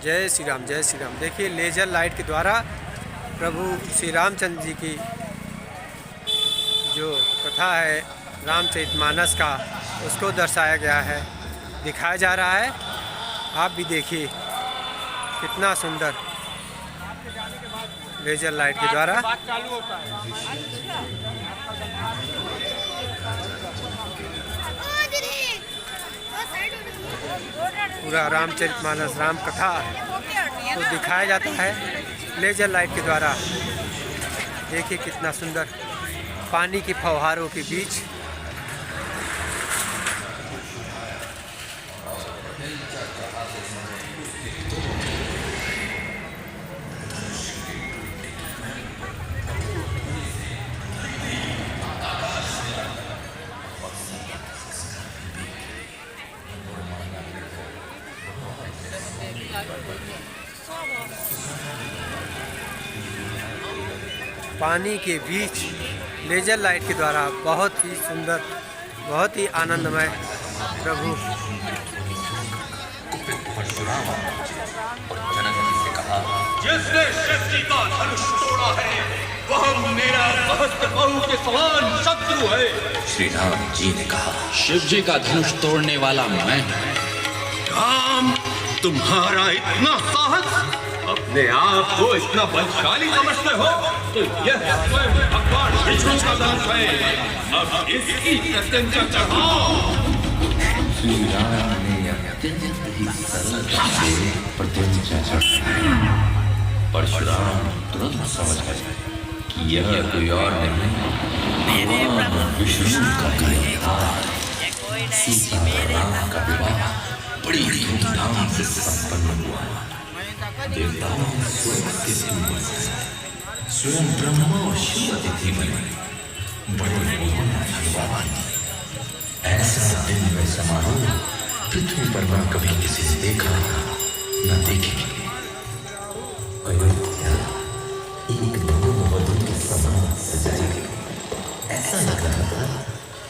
जय श्री राम, जय श्री राम। देखिए लेजर लाइट के द्वारा प्रभु श्री रामचंद्र जी की जो कथा है रामचरितमानस का, उसको दर्शाया गया है, दिखाया जा रहा है। आप भी देखिए कितना सुंदर लेजर लाइट के द्वारा। पूरा रामचरितमानस राम कथा को दिखाया जाता है लेजर लाइट के द्वारा। देखिए कितना सुंदर पानी की फव्वारों के बीच पानी के बीच लेजर लाइट के द्वारा बहुत ही सुंदर, बहुत ही आनंदमय प्रभु। जिसने शिव जी का धनुष तोड़ा है वह मेरा सहस्त्र बाहु के समान शत्रु है। श्री राम जी ने कहा, शिव जी का धनुष तोड़ने वाला मैं। राम, तुम्हारा इतना साहस, अपने आप को इतना बलशाली समझते हो, तो यह स्वयं भगवान विष्णु का धनुष है। अब इसकी प्रत्यंचा चढ़ाओ। श्री राम ने अत्यंत ही सरलता से प्रत्यंचा चढ़ाई। परशुराम तुरंत समझ गए कि यह कोई और नहीं, भगवान विष्णु का अवतार सीताराम का विवाह बड़ी धूमधाम से संपन्न हुआ। देवताओं ने स्वयं ब्रह्मा और शिव अतिथि बने। बड़े भगवान ऐसा दिन में समारोह पृथ्वी पर न कभी किसी से देखा न देखेंगे। अयोध्या एक नववधू के समान सजाई गई। ऐसा लग रहा था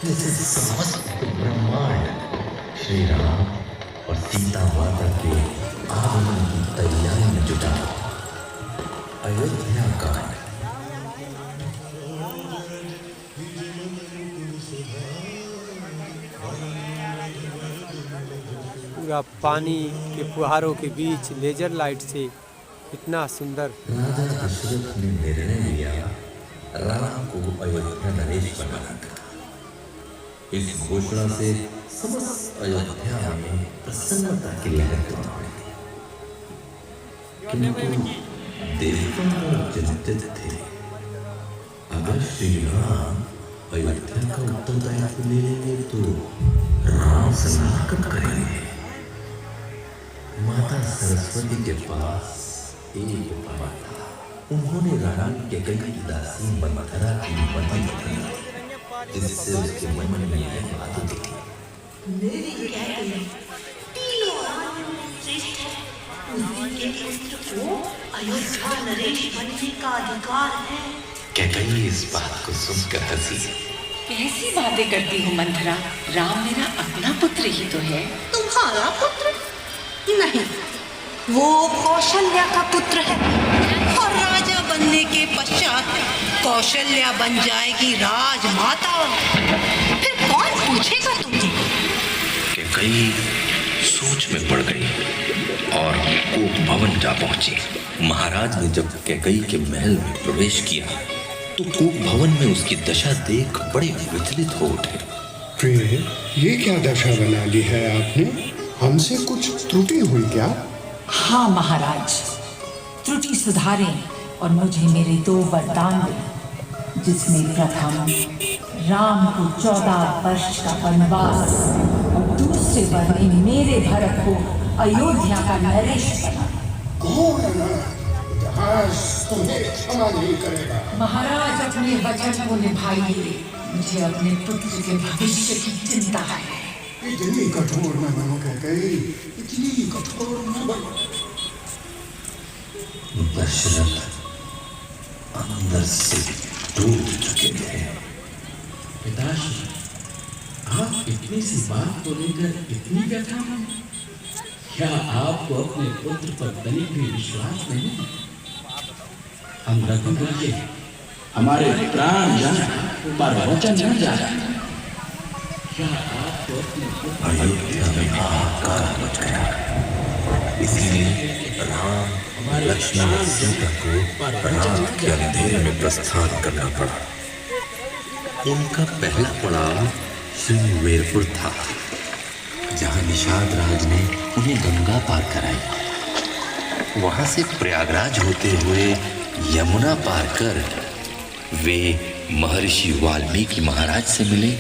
जैसे समस्त ब्रह्मांड श्री राम और सीता माता के आगमन की तैयारी में जुटा। अयोध्या कांड। पूरा पानी के फुहारों के बीच लेजर लाइट से इतना सुंदर। राजा दशरथ ने निर्णय लिया राम को अयोध्या नरेश बनाना था। इस घोषणा से समस्त अयोध्या में प्रसन्नता की लहर दौड़ गई। किंतु देवता चिंतित थे, अगर श्री राम अयोध्या का उत्तरदायित्व ले लेंगे तो राम संहार कब करेंगे। माता सरस्वती के पास एक उपाय था। उन्होंने रानी कैकेयी की दासी मंथरा की मति बदली, जिससे उसके मन में यह बात उठी, मेरी कैकेयी तीनों रानियों में श्रेष्ठ है। उसी के पुत्र को अयोध्या नरेश बनने का अधिकार है। कैकेयी इस बात को सुनकर हंसी। कैसी बातें करती हो मंथरा, राम मेरा अपना पुत्र ही तो है। तुम्हारा पुत्र नहीं, वो कौशल्या का पुत्र है, और राजा बनने के पश्चात कौशल्या बन जाएगी राजमाता। फिर कौन पूछेगा तुम्हें। कैकेयी सोच में पड़ गई और कोप भवन जा पहुंची। महाराज ने जब कैकेयी के महल में प्रवेश किया तो कोप भवन में उसकी दशा देख बड़े विचलित हो उठे। प्रिय, ये क्या दशा बना ली है आपने? हमसे कुछ त्रुटि हुई क्या? हाँ महाराज, त्रुटि सुधारें और मुझे मेरे 2 वरदान दें, जिसमें प्रथम राम को 14 वर्ष का वनवास और दूसरे वर में मेरे भरत को अयोध्या का नरेश बना। तुम्हें क्षमा नहीं करेगा। महाराज अपने वचन को निभाइए, मुझे अपने पुत्र के भविष्य की चिंता है। इतनी कठोर न बनो कैकेयी, इतनी कठोर न बनो। दशरथ अंदर से टूट चुके थे। पिताश्री, आप इतनी सी बात को लेकर इतनी व्यथा में। क्या आपको अपने पुत्र पर तनिक भी विश्वास नहीं? हम रघुवर के हमारे प्राण जाए पर वचन न जाए। क्या आपको अपने पुत्र अयोध्या में हाहाकार मच गया, इसलिए राम लक्ष्मण और सीता को रात के अंधेरे में प्रस्थान करना पड़ा। उनका पहला पड़ाव श्री वीरपुर था, जहां निषाद राज ने उन्हें गंगा पार कराई। वहां से प्रयागराज होते हुए यमुना पार कर वे महर्षि वाल्मीकि महाराज से मिले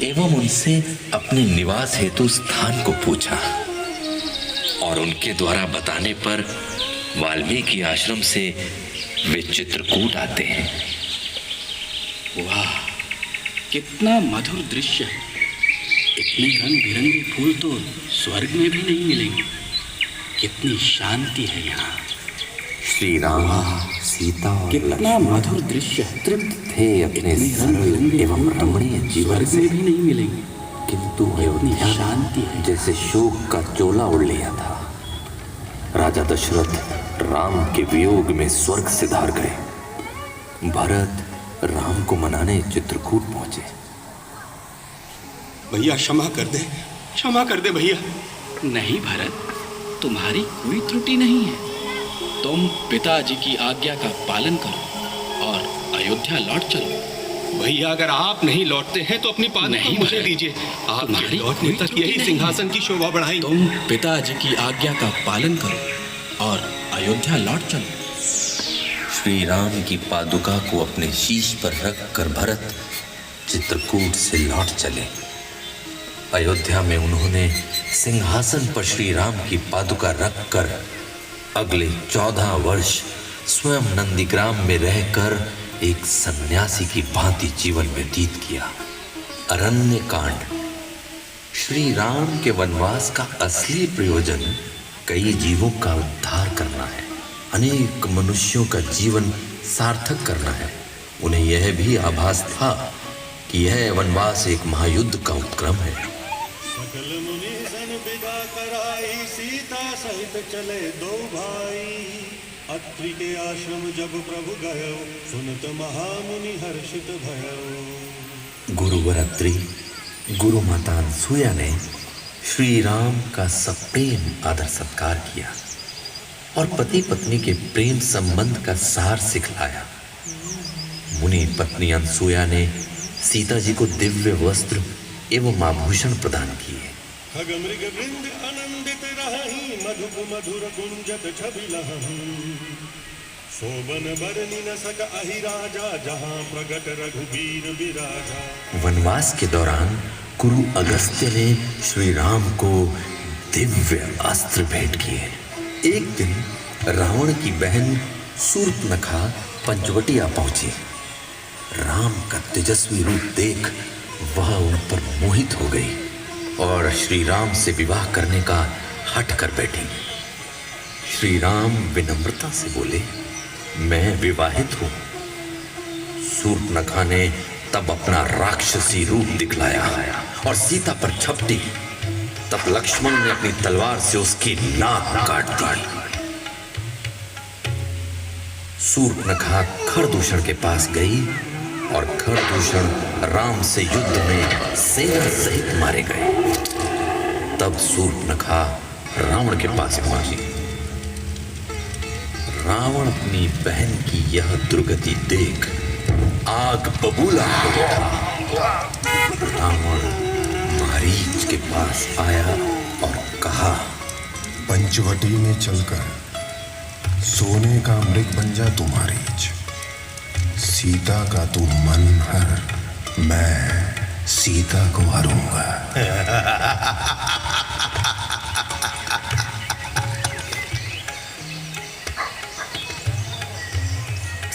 एवं उनसे अपने निवास हेतु स्थान को पूछा, और उनके द्वारा बताने पर वाल्मीकि आश्रम से वे चित्रकूट आते हैं। वाह, कितना मधुर दृश्य है। इतने रंग बिरंगे फूल तो स्वर्ग में भी नहीं मिलेंगे। कितनी शांति है यहाँ। श्री राम, सीता और कितना मधुर दृश्य है। तृप्त थे अपने सरल एवं रमणीय जीवन से, भी नहीं मिलेंगे, किंतु अयोध्या शांति है जैसे शोक का चोला उड़ लिया था। राजा दशरथ राम के वियोग में स्वर्ग से धार गए। भरत राम को मनाने चित्रकूट पहुंचे। भैया क्षमा कर दे भैया। नहीं भरत, तुम्हारी कोई त्रुटि नहीं है। तुम पिताजी की आज्ञा का पालन करो और अयोध्या लौट चलो। भैया अगर आप नहीं लौटते हैं तो अपनी पालना नहीं मुझे भरत, दीजिए। आप तुम्हारी लौटने कोई तक त्रुटि यही नहीं सिंहासन की शोभा बढ़ाएंगे। तुम पिताजी की आज्ञा का पालन करो और अयोध्या लौट चलो। श्री राम की पादुका को अपने शीश पर रखकर भरत चित्रकूट से लौट चले। अयोध्या में उन्होंने सिंहासन पर श्री राम की पादुका रखकर अगले 14 वर्ष स्वयं नंदीग्राम में रहकर एक सन्यासी की भांति जीवन व्यतीत किया। अरण्य कांड। श्री राम के वनवास का असली प्रयोजन कई जीवों का उद्धार करना है, अनेक मनुष्यों का जीवन सार्थक करना है। उन्हें यह भी आभास था कि यह वनवास एक महायुद्ध का उपक्रम है। सकल मुनि सन विदा कराई, सीता सहित चले दो भाई। अत्रि के आश्रम जब प्रभु गयो, सुनत महामुनि हर्षित भयो। गुरुवर अत्रि, गुरु माता अनसुया ने श्री राम का सप्रेम आदर सत्कार किया और पति पत्नी के प्रेम संबंध का सार सिखलाया। मुनि पत्नी अनसुया ने सीता जी को दिव्य वस्त्र एवं आभूषण प्रदान किए। खग मृग वृंद आनंदित रही, मधुप मधुर गुंजत छवि लहही। शोभन बरनि न सक अहि राजा, जहाँ प्रगट रघुबीर विराजा। वनवास के दौरान गुरु अगस्त्य ने श्री राम को दिव्य अस्त्र भेंट किए। एक दिन रावण की बहन शूर्पणखा पंचवटिया पहुंची। राम का तेजस्वी रूप देख वह उन पर मोहित हो गई और श्री राम से विवाह करने का हठ कर बैठी। श्री राम विनम्रता से बोले, मैं विवाहित हूं। शूर्पणखा ने तब अपना राक्षसी रूप दिखलाया और सीता पर झपटी। तब लक्ष्मण ने अपनी तलवार से उसकी नाक काट दी। शूर्पणखा खरदूषण के पास गई और खरदूषण राम से युद्ध में सेना सहित मारे गए। तब शूर्पणखा रावण के पास पहुंची। रावण अपनी बहन की यह दुर्गति देख आग बबूला हो उठा। रावण मारीच के पास आया और कहा, पंचवटी में चलकर सोने का मृग बन जा तू मारीच। सीता का तू मन हर, मैं सीता को हरूंगा।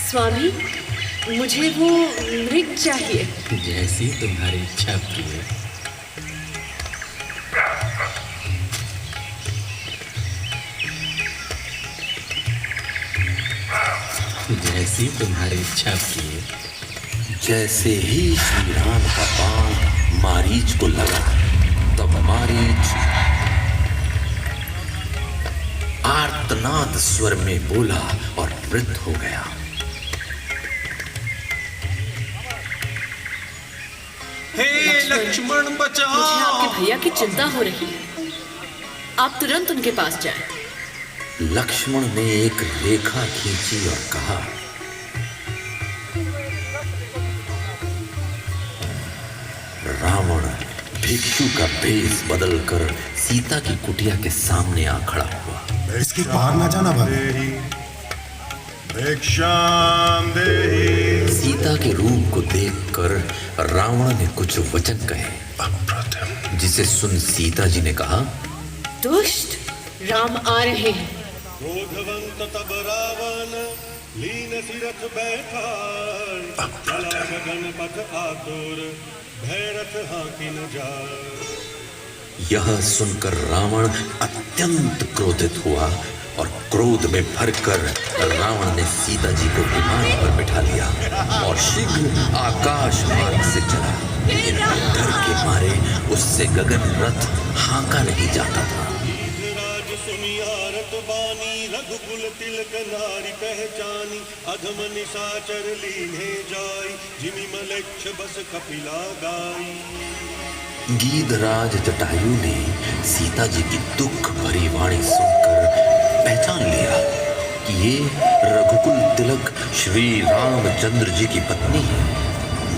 स्वामी, मुझे वो मृग चाहिए। जैसी तुम्हारी इच्छा प्रिय। जैसी तुम्हारी इच्छा प्रिय। जैसे ही श्री राम का बाण मारीच को लगा, तब मारीच आर्तनाद स्वर में बोला और मृत हो गया। हे लक्ष्मण बचाओ! मुझे आपके भैया की चिंता हो रही है। आप तुरंत उनके पास जाएं। लक्ष्मण ने एक रेखा खींची और कहा, रावण भिक्षु का भेष बदलकर सीता की कुटिया के सामने आ खड़ा हुआ। इसके पार ना जाना भाभी। भिक्षाम देहि। सीता के रूप को देखकर रावण ने कुछ वचन कहे, जिसे सुन सीता जी ने कहा, दुष्ट, राम आ रहे हैं। क्रोधवंत तब रावण लीन सिरथ बैठा, चला गगन पथ आतुर भैरथ हाकिन जाए। यह सुनकर रावण अत्यंत क्रोधित हुआ और क्रोध में भरकर रावण ने सीता जी को विमान पर बिठा लिया और शीघ्र आकाश मार्ग से चला। डर के मारे उससे गगन रथ हाँका नहीं जाता था। राज सुनियारत बानी, रघुकुल तिलक नारी पहचानी, अधम निशाचर लीने जाई, जिमि मलेच्छ बस कपिला गाई। गीधराज जटायु ने सीता जी की दुख भरी वाणी सुनकर पहचान लिया कि ये रघुकुल तिलक श्री रामचंद्र जी की पत्नी है।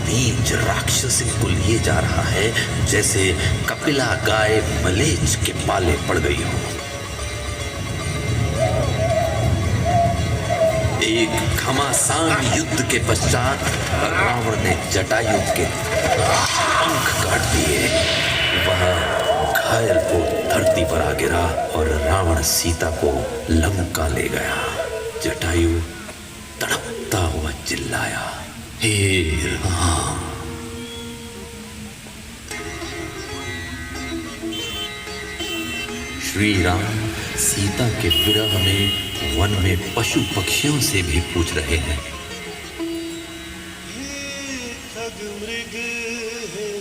नीच राक्षसी को लिए जा रहा है जैसे कपिला गाय मलेच्छ के पाले पड़ गई हो। एक घमासान युद्ध के पश्चात रावण ने जटायु के पंख काट दिए। वह घायल हो धरती पर आ गिरा और रावण सीता को लंका ले गया। जटायु तड़पता हुआ चिल्लाया, हे राम! श्री राम सीता के विरह में वन में पशु पक्षियों से भी पूछ रहे हैं, खग मृग है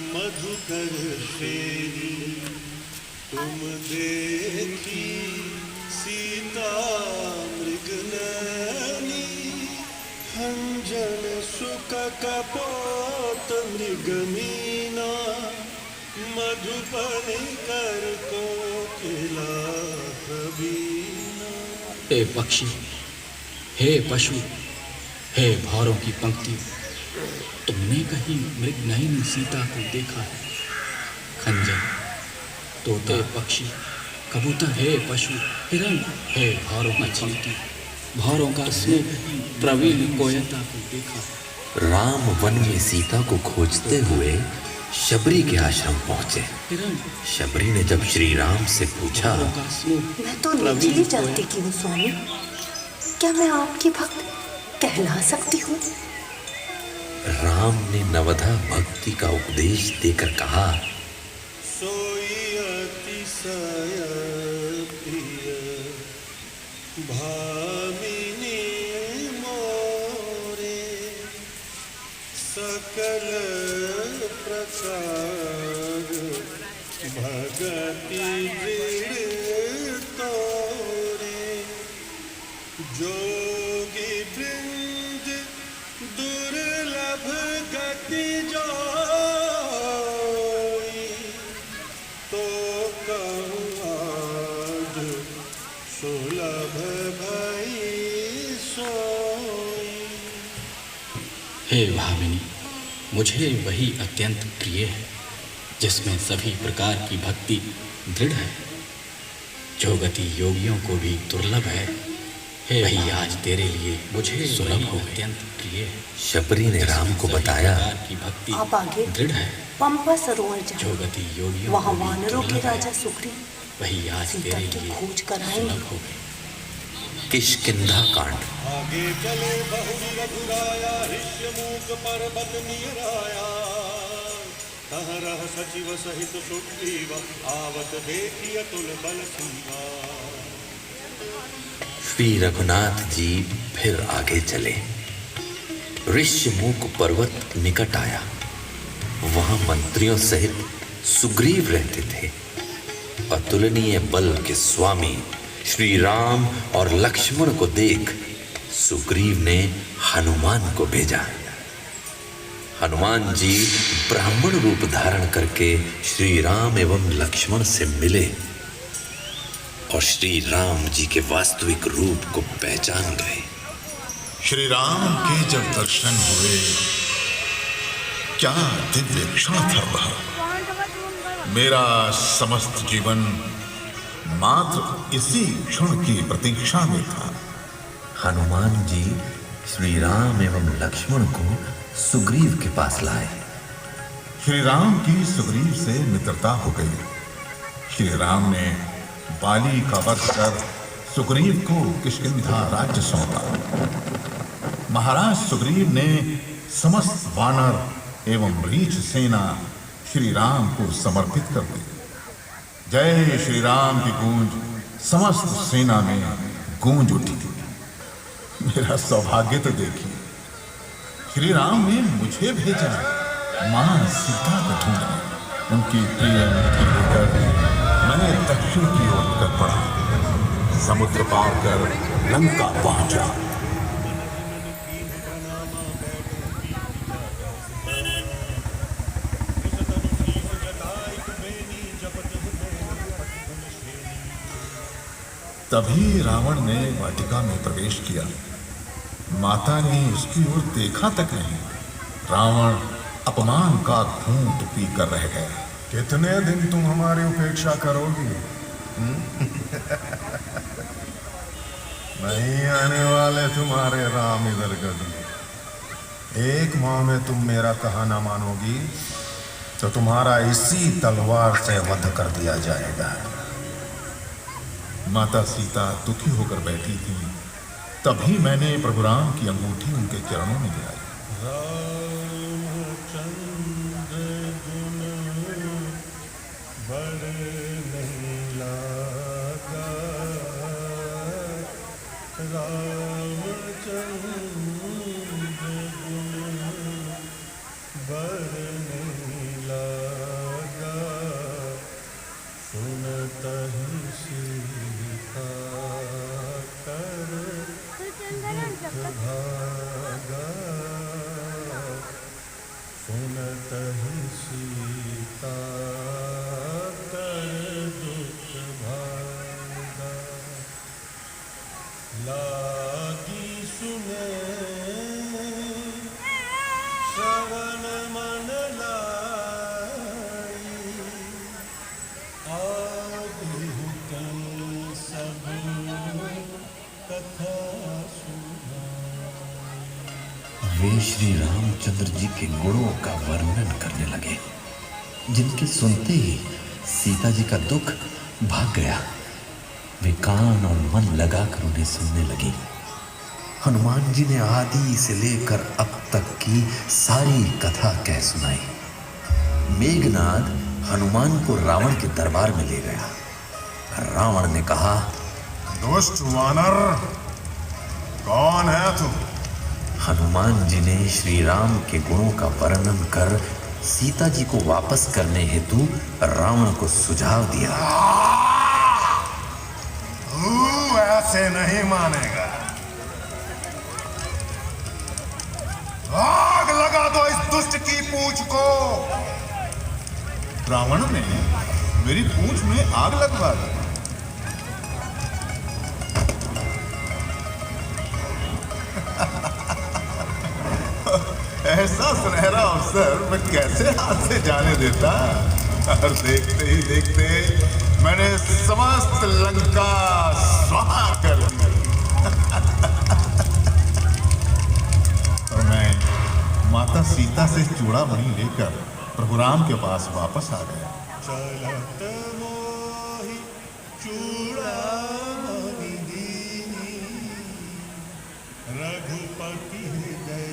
मधुकर फेरी, तुम देखी सीता मृग नैनी, हंजन सुख कपोत मृग मीना, मधुपनि कर को खिला कबीना। हे पक्षी, हे पशु, हे भौरों की पंक्ति, तुमने कहीं मृगनयनी सीता को देखा है? खंजर, तोता, पक्षी, कबूतर, हे पशु, हिरण, हे भौरों की पंक्ति, भौरों का स्नेह, प्रवीण कोयता को देखा। राम वन में सीता को खोजते हुए शबरी के आश्रम पहुंचे। शबरी ने जब श्री राम से पूछा, मैं तो नीचे जाति की हूँ स्वामी, क्या मैं आपकी भक्त कहला सकती हूँ? राम ने नवधा भक्ति का उपदेश देकर कहा, सोई अतिशय प्रिय भामिनी मोरे, सकल प्रकार भगति दृढ़ तोरे, जोगी वृंद दुर्लभ गति जाई, तो कहूँ आज सुलभ भई सोई। हे भामिनी, मुझे वही अत्यंत प्रिय है जिसमें सभी प्रकार की भक्ति दृढ़ है, जो गति योगियों को भी दुर्लभ है। हे वही आज तेरे लिए मुझे सुलभ हो अत्यंत प्रिय है। शबरी ने राम को बताया, की भक्ति आप आगे दृढ़ है, पंपा सरोवर जो जाओ, गति योगियों वहाँ को भी वानरों के दुर्लभ है, राजा सुग्रीव वही आज सीता तेरे की लिए खोज कराएंगे। सुलभ हो गई। किष्किंधा कांड। आगे चले बहुरी रघुराया, ऋष्यमूक पर्वत नियराया, तह रह सचिव सहित सुग्रीव, आवत देखी अतुल बल सीवा। श्री रघुनाथ जी फिर आगे चले। ऋष्यमूक पर्वत निकट आया। वहां मंत्रियों सहित सुग्रीव रहते थे। अतुलनीय बल के स्वामी श्री राम और लक्ष्मण को देख सुग्रीव ने हनुमान को भेजा। हनुमान जी ब्राह्मण रूप धारण करके श्री राम एवं लक्ष्मण से मिले और श्री राम जी के वास्तविक रूप को पहचान गए। श्री राम के जब दर्शन हुए, क्या दिव्य क्षण था वह। मेरा समस्त जीवन मात्र इसी क्षण की प्रतीक्षा में था। हनुमान जी श्री राम एवं लक्ष्मण को सुग्रीव के पास लाए। श्री राम की सुग्रीव से मित्रता हो गई। श्री राम ने बाली का वध कर सुग्रीव को किष्किंधा राज्य सौंपा। महाराज सुग्रीव ने समस्त वानर एवं रीछ सेना श्री राम को समर्पित कर दी। जय श्री राम की गूंज समस्त सेना में गूंज उठी। मेरा सौभाग्य तो देखिए, श्री राम ने मुझे भेजा मां सीता को ढूंढने। उनकी प्रिय मुट्ठी लेकर मैं दक्षिण की ओर निकल पड़ा। समुद्र पार कर लंका पहुंचा। तभी रावण ने वाटिका में प्रवेश किया। माता ने उसकी ओर देखा तक नहीं। रावण अपमान का घूंट पीकर रह गया। कितने दिन तुम हमारी उपेक्षा करोगी? नहीं आने वाले तुम्हारे राम इधर कभी। एक माह में तुम मेरा कहा ना मानोगी तो तुम्हारा इसी तलवार से वध कर दिया जाएगा। माता सीता दुखी होकर बैठी थी। तभी मैंने प्रभु राम की अंगूठी उनके चरणों में गिराई। वे श्री रामचंद्र जी के गुणों का वर्णन करने लगे, जिनके सुनते ही सीता जी का दुख भाग गया। वे कान और मन लगाकर उन्हें सुनने लगी। हनुमान जी ने आदि से लेकर अब तक की सारी कथा कह सुनाई। मेघनाद हनुमान को रावण के दरबार में ले गया। रावण ने कहा, दुष्ट वानर, कौन है तुम? हनुमान जी ने श्री राम के गुणों का वर्णन कर सीता जी को वापस करने हेतु रावण को सुझाव दिया। तू ऐसे नहीं मानेगा। आग लगा दो इस दुष्ट की पूंछ को। रावण ने मेरी पूंछ में आग लगवा दी। ऐसा सुनहरा अवसर मैं कैसे हाथ से जाने देता। और देखते ही देखते मैंने समस्त लंका स्वाहा कर दी। और मैं माता सीता से चूड़ामणि लेकर प्रभु राम के पास वापस आ गया। चलत मोहि चूड़ामणि दीनी, रघुपति हृदय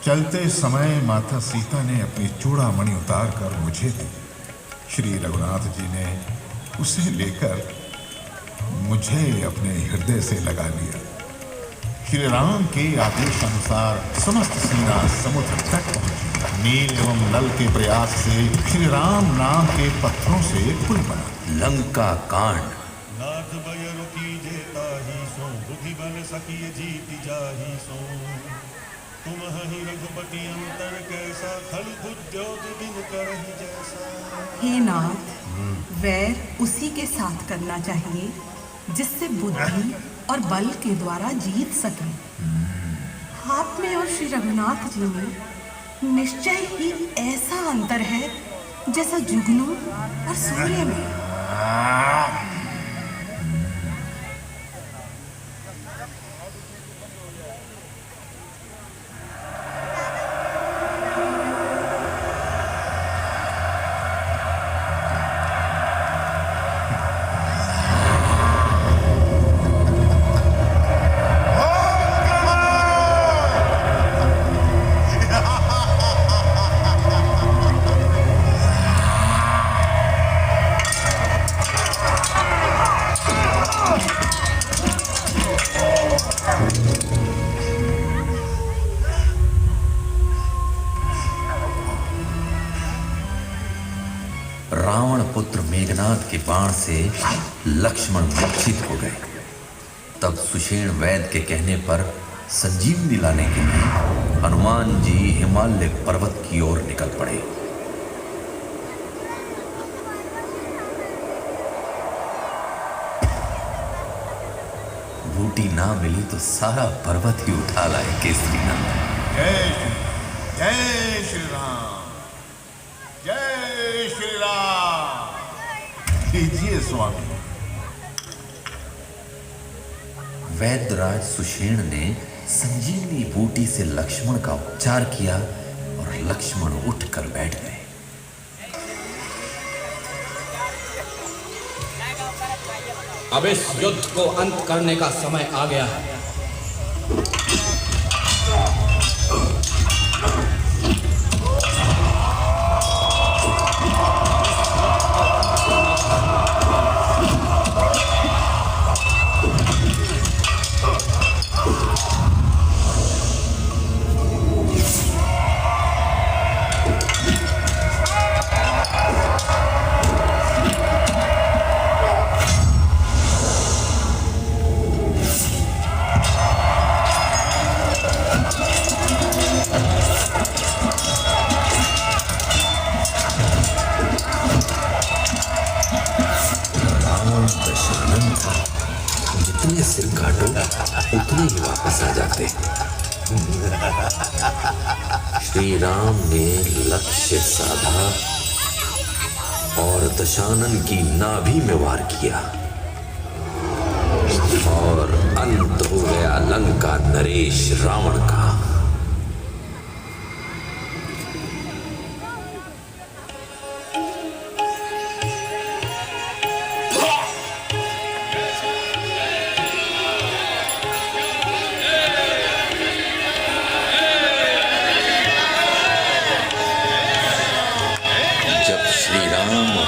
चलते समय माता सीता ने अपनी चूड़ामणि उतार कर मुझे दी। श्री रघुनाथ जी ने उसे लेकर मुझे अपने हृदय से लगा लिया। श्री राम के आदेश अनुसार समस्त सेना समुद्र तक पहुंची। नील एवं नल के प्रयास से श्री राम नाम के पत्थरों से पुल बना। लंका कांड। नाथ बयरु कीजे ताहि सो, बुद्धि बल सकिय जीति जाहि सो। तुम ही रघुपति अंतर कैसा, खल उद्योग दिन करहि जैसा। हे नाथ, वैर उसी के साथ करना चाहिए जिससे बुद्धि और बल के द्वारा जीत सके। आप में और श्री रघुनाथ जी में निश्चय ही ऐसा अंतर है जैसा जुगनू और सूर्य में। रावण पुत्र मेघनाद के बाण से लक्ष्मण मूर्छित हो गए। तब सुषेण वैद्य के कहने पर संजीवनी लाने के लिए हनुमान जी हिमालय पर्वत की ओर निकल पड़े। बूटी ना मिली तो सारा पर्वत ही उठा लाए केसरी नंदन। जय श्री राम, जय श्री राम। लीजिए स्वामी। वैद्यराज सुषेण ने संजीवनी बूटी से लक्ष्मण का उपचार किया और लक्ष्मण उठकर बैठ गए। अब इस युद्ध को अंत करने का समय आ गया है। जितने सिर काटो उतने ही वापस आ जाते। श्री राम ने लक्ष्य साधा और दशानन की नाभि में वार किया और अंत हो गया लंका नरेश रावण का।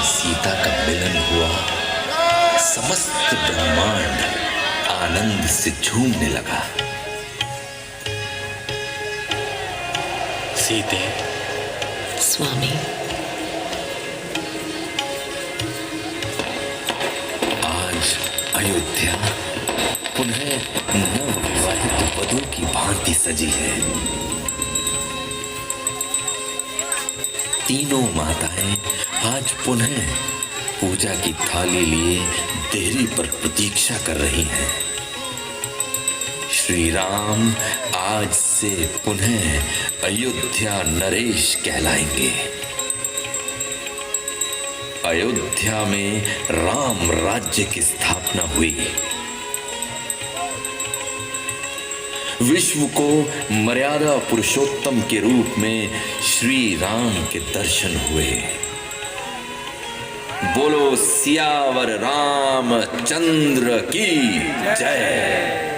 सीता का मिलन हुआ, समस्त ब्रह्मांड आनंद से झूमने लगा। सीते, स्वामी, आज अयोध्या पुनः नवविवाहित वधू की भांति सजी है। तीनों माताएं आज पुनः पूजा की थाली लिए देहरी पर प्रतीक्षा कर रही हैं। श्री राम आज से पुनः अयोध्या नरेश कहलाएंगे। अयोध्या में राम राज्य की स्थापना हुई। विश्व को मर्यादा पुरुषोत्तम के रूप में श्री राम के दर्शन हुए। बोलो सियावर रामचंद्र की जय।